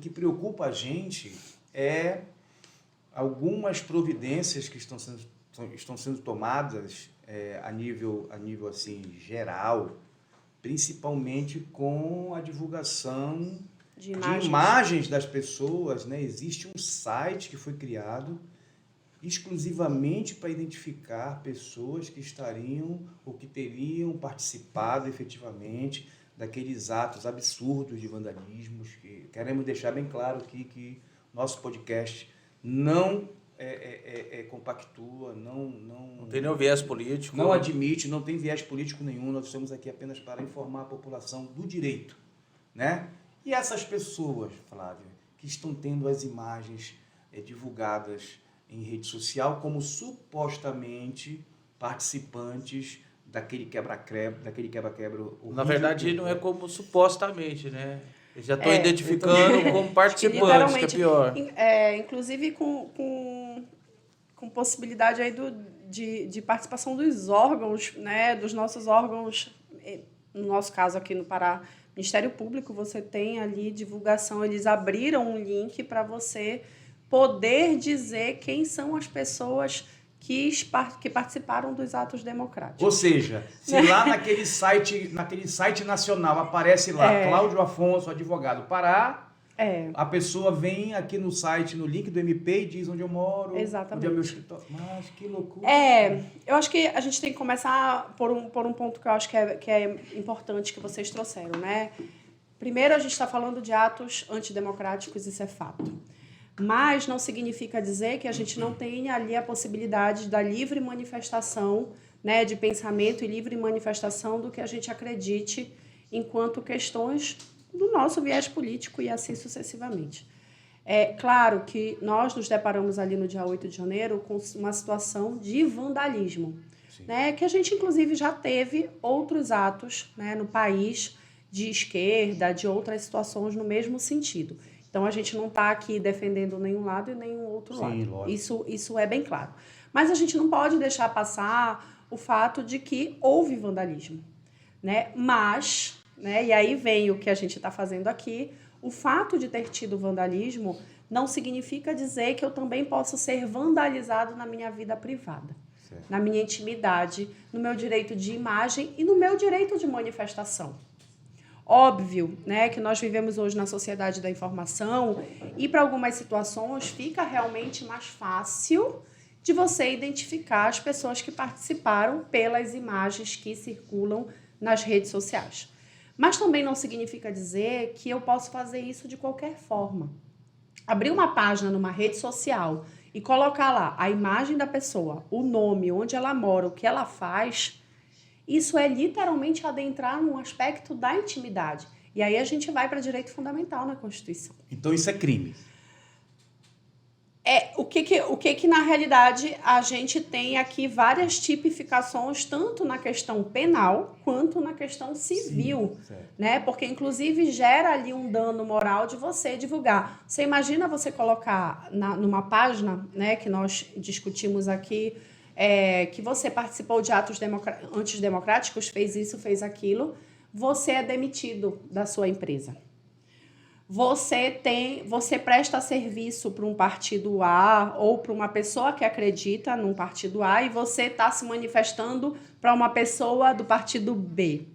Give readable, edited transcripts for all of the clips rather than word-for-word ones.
que preocupa a gente é algumas providências que estão sendo tomadas a nível assim, geral, principalmente com a divulgação de imagens das pessoas, né? Existe um site que foi criado exclusivamente para identificar pessoas que estariam ou que teriam participado efetivamente daqueles atos absurdos de vandalismos. Que queremos deixar bem claro aqui que nosso podcast não compactua, não tem nenhum viés político. Não admite, não tem viés político nenhum. Nós estamos aqui apenas para informar a população do direito, né? E essas pessoas, Flávia, que estão tendo as imagens divulgadas em rede social como supostamente participantes daquele quebra-quebra. Na verdade, não é como supostamente, né? Eles já estão identificando como participantes, que é pior. Inclusive com possibilidade aí de participação dos órgãos, né? Dos nossos órgãos, no nosso caso aqui no Pará, Ministério Público, você tem ali divulgação, eles abriram um link para você poder dizer quem são as pessoas que participaram dos atos democráticos. Ou seja, se lá naquele site nacional aparece lá Cláudio Afonso, advogado Pará, a pessoa vem aqui no site, no link do MP e diz onde eu moro, exatamente, onde é meu escritório. Mas que loucura. Eu acho que a gente tem que começar por um ponto que eu acho que é importante que vocês trouxeram, né? Primeiro, a gente está falando de atos antidemocráticos, isso é fato. Mas não significa dizer que a gente não tenha ali a possibilidade da livre manifestação, né, de pensamento e livre manifestação do que a gente acredite enquanto questões do nosso viés político e assim sucessivamente. É claro que nós nos deparamos ali no dia 8 de janeiro com uma situação de vandalismo, né, que a gente inclusive já teve outros atos, né, no país de esquerda, de outras situações no mesmo sentido. Então, a gente não está aqui defendendo nenhum lado e nenhum outro lado. Isso é bem claro. Mas a gente não pode deixar passar o fato de que houve vandalismo, né? Mas, né, e aí vem o que a gente está fazendo aqui, o fato de ter tido vandalismo não significa dizer que eu também posso ser vandalizado na minha vida privada, na minha intimidade, no meu direito de imagem e no meu direito de manifestação. Óbvio, né, que nós vivemos hoje na sociedade da informação e para algumas situações fica realmente mais fácil de você identificar as pessoas que participaram pelas imagens que circulam nas redes sociais. Mas também não significa dizer que eu posso fazer isso de qualquer forma. Abrir uma página numa rede social e colocar lá a imagem da pessoa, o nome, onde ela mora, o que ela faz, isso é literalmente adentrar num aspecto da intimidade. E aí a gente vai para direito fundamental na Constituição. Então isso é crime? O que na realidade a gente tem aqui várias tipificações, tanto na questão penal quanto na questão civil. Sim, né? Porque inclusive gera ali um dano moral de você divulgar. Você imagina você colocar numa página, né, que nós discutimos aqui, que você participou de atos antidemocráticos, fez isso, fez aquilo, você é demitido da sua empresa. Você presta serviço para um partido A ou para uma pessoa que acredita num partido A e você está se manifestando para uma pessoa do partido B.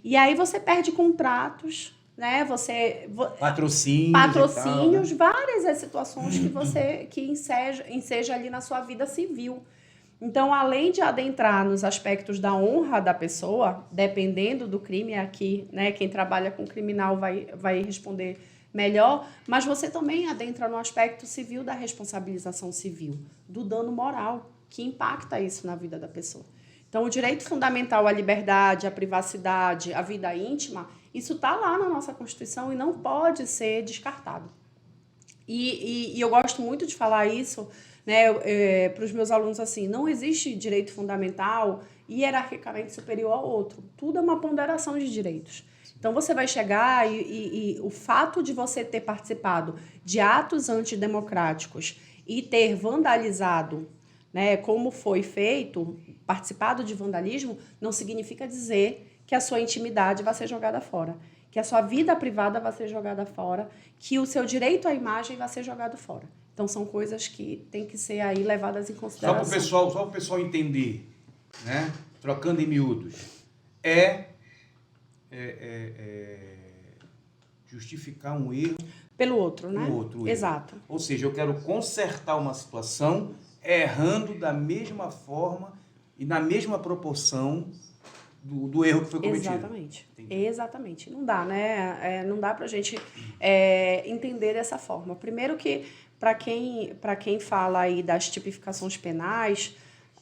E aí você perde contratos, né? Patrocínios, né? Várias situações que enseja ali na sua vida civil. Então, além de adentrar nos aspectos da honra da pessoa, dependendo do crime, aqui, né, quem trabalha com criminal vai responder melhor, mas você também adentra no aspecto civil da responsabilização civil, do dano moral, que impacta isso na vida da pessoa. Então, o direito fundamental à liberdade, à privacidade, à vida íntima, isso está lá na nossa Constituição e não pode ser descartado. E eu gosto muito de falar isso, né, para os meus alunos, assim, não existe direito fundamental hierarquicamente superior ao outro. Tudo é uma ponderação de direitos. Então, você vai chegar e o fato de você ter participado de atos antidemocráticos e ter vandalizado, né, como foi feito, participado de vandalismo, não significa dizer que a sua intimidade vai ser jogada fora. que a sua vida privada vai ser jogada fora, que o seu direito à imagem vai ser jogado fora. Então, são coisas que têm que ser aí levadas em consideração. Só para o pessoal entender, né? Trocando em miúdos, justificar um erro pelo outro, né? Outro erro. Exato. Ou seja, eu quero consertar uma situação errando da mesma forma e na mesma proporção do erro que foi cometido. Exatamente. Entendi. Exatamente. Não dá, né? Não dá pra gente entender dessa forma. Primeiro que, para quem fala aí das tipificações penais,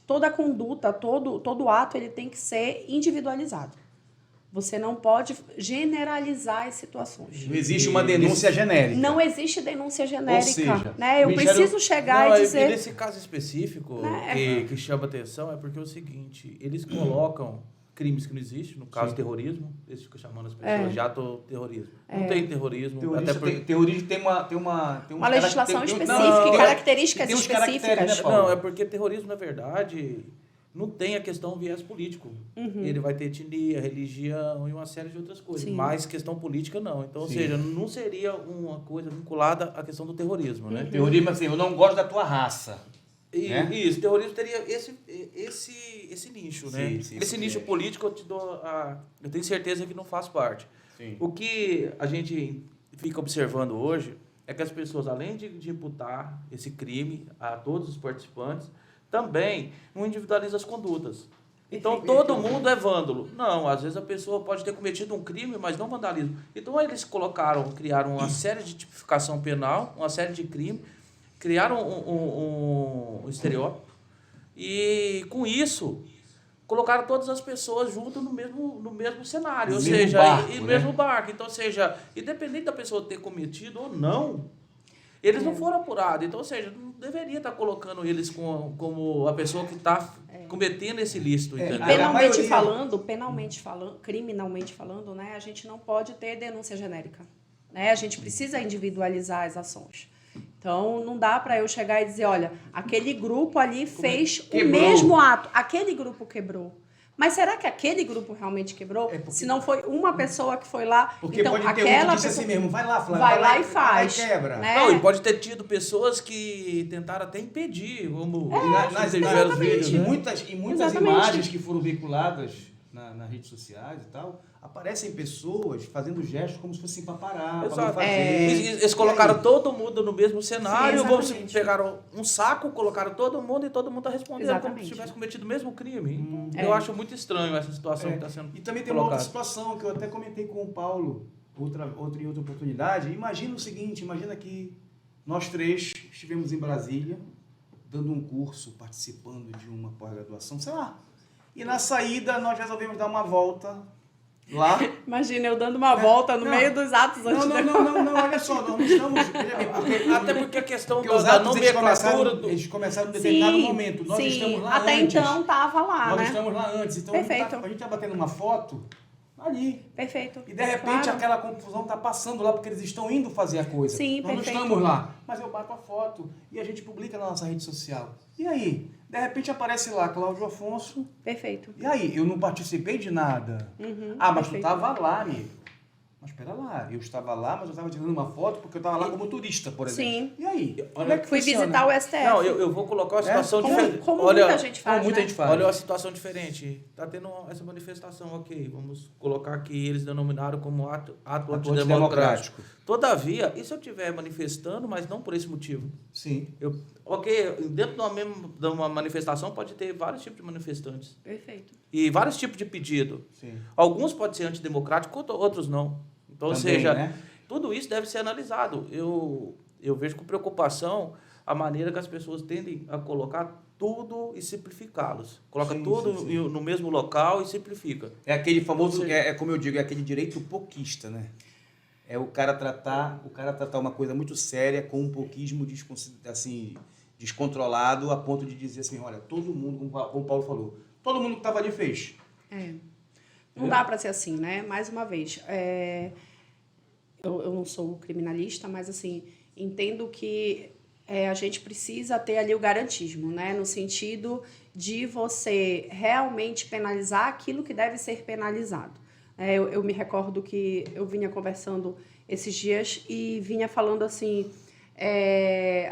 toda conduta, todo ato, ele tem que ser individualizado. Você não pode generalizar as situações. Não existe uma denúncia genérica. Não existe denúncia genérica. Ou seja, né? Eu preciso chegar e dizer... Nesse caso específico, que chama atenção, é porque é o seguinte, eles colocam crimes que não existem, no caso terrorismo, eles ficam chamando as pessoas de ato terrorismo. Não tem terrorismo. Terrorismo tem uma legislação específica e características específicas. Não, é porque terrorismo, na verdade... não tem a questão viés político. Ele vai ter etnia, religião e uma série de outras coisas. Sim. Mas questão política, não. Então, ou seja, não seria uma coisa vinculada à questão do terrorismo, né? Terrorismo, assim, eu não gosto da tua raça. Né? Isso, terrorismo teria esse nicho, né? Esse nicho político, eu tenho certeza que não faz parte. Sim. O que a gente fica observando hoje é que as pessoas, além de imputar esse crime a todos os participantes, também não individualiza as condutas. Então, todo mundo é vândalo. Não, às vezes a pessoa pode ter cometido um crime, mas não vandalismo. Então, eles criaram uma série de tipificação penal, uma série de crimes, criaram um estereótipo e, com isso, colocaram todas as pessoas juntas no mesmo cenário, mesmo barco. Então, ou seja, independente da pessoa ter cometido ou não, eles não foram apurados. Então, ou seja, não deveria estar colocando eles como a pessoa que está cometendo esse ilícito. Penalmente falando, criminalmente falando, né, a gente não pode ter denúncia genérica. Né? A gente precisa individualizar as ações. Então, não dá para eu chegar e dizer, olha, aquele grupo ali fez o mesmo ato. Aquele grupo quebrou. Mas será que aquele grupo realmente quebrou? Se não foi uma pessoa que foi lá... Porque então, pode ter um que disse assim mesmo, vai lá, Flávio. Vai lá e faz. Vai quebra. Né? Não, e pode ter tido pessoas que tentaram até impedir, como nas vídeos, né? Muitas imagens que foram veiculadas nas redes sociais e tal, aparecem pessoas fazendo gestos como se fossem para parar, para não fazer. Eles colocaram todo mundo no mesmo cenário, pegaram um saco, colocaram todo mundo e todo mundo está respondendo como se tivesse cometido o mesmo crime. Então, eu acho muito estranho essa situação que está sendo colocada. E também tem uma outra situação que eu até comentei com o Paulo, em outra oportunidade. Imagina o seguinte, imagina que nós três estivemos em Brasília, dando um curso, participando de uma pós-graduação, sei lá. E na saída nós resolvemos dar uma volta lá. Imagina eu dando uma volta no meio dos atos antes. Não, olha só, nós não estamos... Até porque a questão da nomenclatura... Eles começaram em um determinado momento. Nós estamos lá até antes. Então estava lá, nós né? estamos lá antes. Então Perfeito. a gente está batendo uma foto ali. Perfeito. E de repente aquela confusão está passando lá porque eles estão indo fazer a coisa. Sim, nós perfeito. não estamos lá. Mas eu bato a foto e a gente publica na nossa rede social. E aí? De repente aparece lá Cláudio Afonso. Perfeito. E aí? Eu não participei de nada. Mas tu estava lá, amigo. Mas espera lá, eu estava lá, mas eu estava tirando uma foto porque eu estava lá como turista, por exemplo. Sim. E aí? Olha que fui visitar o STF. Não, eu vou colocar uma situação diferente. Como muita gente faz, muita gente faz. Olha uma situação diferente. Está tendo essa manifestação, ok. Vamos colocar que eles denominaram como ato antidemocrático. Todavia, e se eu estiver manifestando, mas não por esse motivo? Sim. Dentro de uma manifestação pode ter vários tipos de manifestantes. Perfeito. E vários tipos de pedido. Sim. Alguns podem ser antidemocráticos, outros não. Então, Também, ou seja, né? tudo isso deve ser analisado. Eu vejo com preocupação a maneira que as pessoas tendem a colocar tudo e simplificá-los. Coloca tudo no mesmo local e simplifica. É aquele famoso, como eu digo, é aquele direito pouquista, né? É o cara tratar uma coisa muito séria com um pouquismo assim, descontrolado a ponto de dizer assim, olha, todo mundo, como o Paulo falou, todo mundo que estava ali fez. Não dá para ser assim, né? Mais uma vez, eu não sou criminalista, mas assim, entendo que a gente precisa ter ali o garantismo, né? No sentido de você realmente penalizar aquilo que deve ser penalizado. Eu me recordo que eu vinha conversando esses dias e vinha falando assim,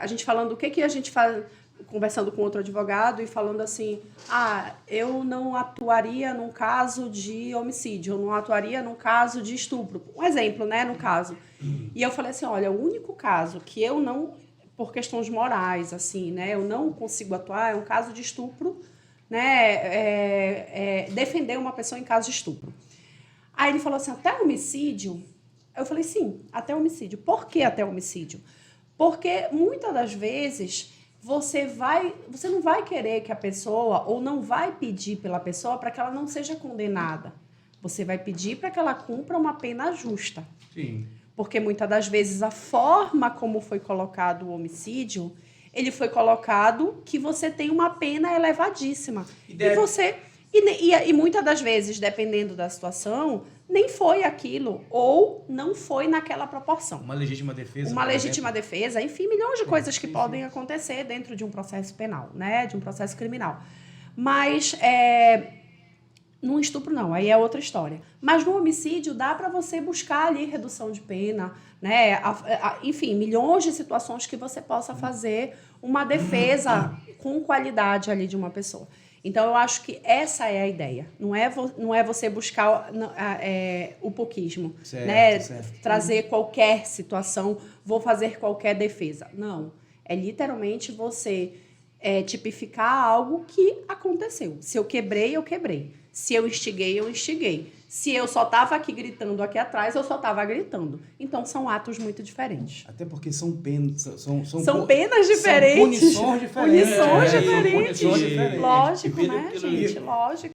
a gente falando o que a gente faz, conversando com outro advogado e falando assim, eu não atuaria num caso de homicídio, eu não atuaria num caso de estupro. Um exemplo, né, no caso. E eu falei assim, olha, o único caso que eu não, por questões morais, assim, né, eu não consigo atuar é um caso de estupro, né, defender uma pessoa em caso de estupro. Aí ele falou assim, até homicídio? Eu falei, sim, até homicídio. Por que até homicídio? Porque muitas das vezes você não vai querer que a pessoa, ou não vai pedir pela pessoa para que ela não seja condenada. Você vai pedir para que ela cumpra uma pena justa. Sim. Porque muitas das vezes a forma como foi colocado o homicídio, ele foi colocado que você tem uma pena elevadíssima. E muitas das vezes, dependendo da situação, nem foi aquilo, ou não foi naquela proporção. Uma legítima defesa. Uma legítima defesa, enfim, milhões de coisas que podem acontecer dentro de um processo penal, né? De um processo criminal. Mas num estupro não, aí é outra história. Mas no homicídio dá para você buscar ali redução de pena, né? Enfim, milhões de situações que você possa fazer uma defesa com qualidade ali de uma pessoa. Então, eu acho que essa é a ideia. Não é você buscar o pouquismo, certo, né? Certo. Trazer qualquer situação, vou fazer qualquer defesa. Não. É literalmente você tipificar algo que aconteceu. Se eu quebrei, eu quebrei. Se eu instiguei, eu instiguei. Se eu só estava aqui gritando aqui atrás, eu só estava gritando. Então, são atos muito diferentes. Até porque são penas... São penas diferentes. São punições diferentes. Punições diferentes. Lógico, né, gente? Lógico.